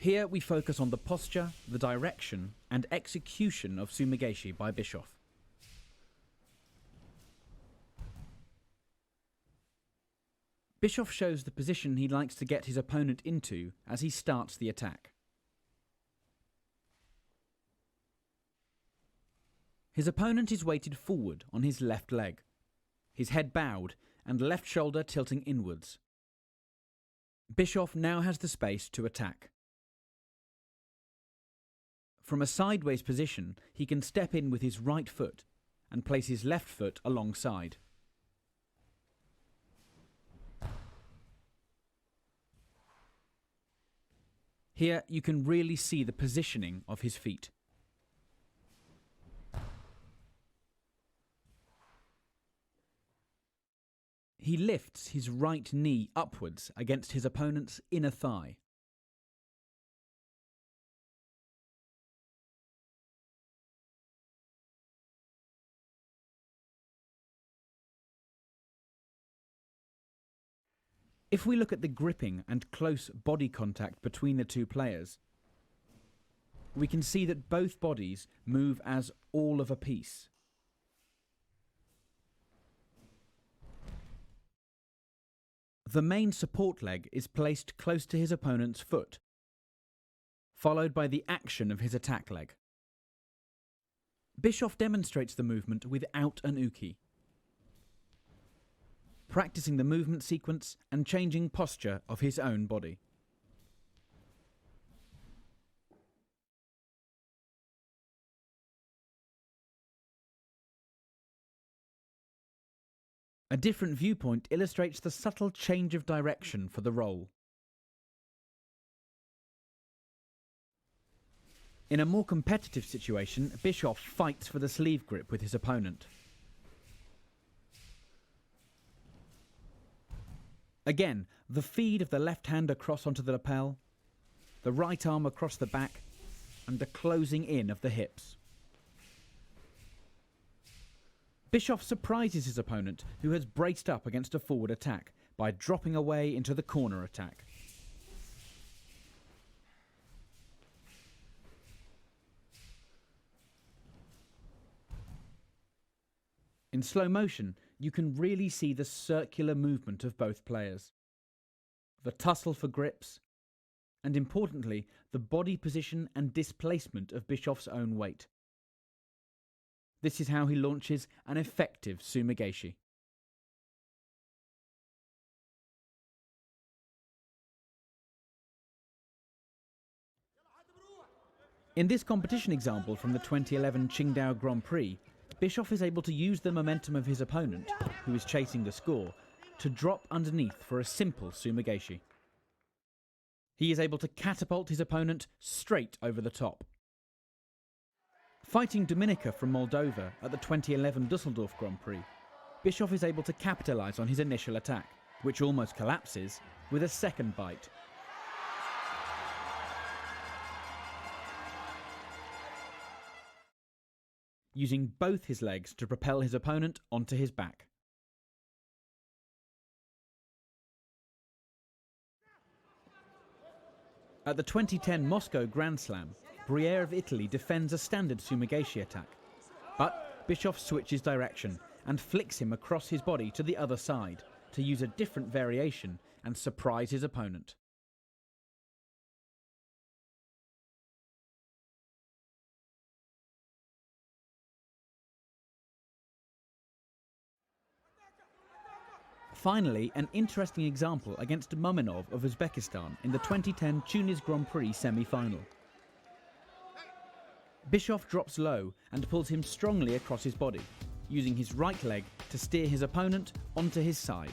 Here we focus on the posture, the direction, and execution of sumi gaeshi by Bischoff. Bischoff shows the position he likes to get his opponent into as he starts the attack. His opponent is weighted forward on his left leg, his head bowed and left shoulder tilting inwards. Bischoff now has the space to attack. From a sideways position, he can step in with his right foot and place his left foot alongside. Here you can really see the positioning of his feet. He lifts his right knee upwards against his opponent's inner thigh. If we look at the gripping and close body contact between the two players, we can see that both bodies move as all of a piece. The main support leg is placed close to his opponent's foot, followed by the action of his attack leg. Bischoff demonstrates the movement without an uke, practicing the movement sequence and changing posture of his own body. A different viewpoint illustrates the subtle change of direction for the role. In a more competitive situation, Bischoff fights for the sleeve grip with his opponent. Again, the feed of the left hand across onto the lapel, the right arm across the back, and the closing in of the hips. Bischoff surprises his opponent, who has braced up against a forward attack, by dropping away into the corner attack. In slow motion, you can really see the circular movement of both players, the tussle for grips, and importantly, the body position and displacement of Bischoff's own weight. This is how he launches an effective sumi gaeshi. In this competition example from the 2011 Qingdao Grand Prix, Bischoff is able to use the momentum of his opponent, who is chasing the score, to drop underneath for a simple sumi gaeshi. He is able to catapult his opponent straight over the top. Fighting Dominika from Moldova at the 2011 Düsseldorf Grand Prix, Bischoff is able to capitalise on his initial attack, which almost collapses, with a second bite. Using both his legs to propel his opponent onto his back. At the 2010 Moscow Grand Slam, Briere of Italy defends a standard sumi gaeshi attack, but Bischoff switches direction and flicks him across his body to the other side to use a different variation and surprise his opponent. Finally, an interesting example against Muminov of Uzbekistan in the 2010 Tunis Grand Prix semi-final. Bischoff drops low and pulls him strongly across his body, using his right leg to steer his opponent onto his side.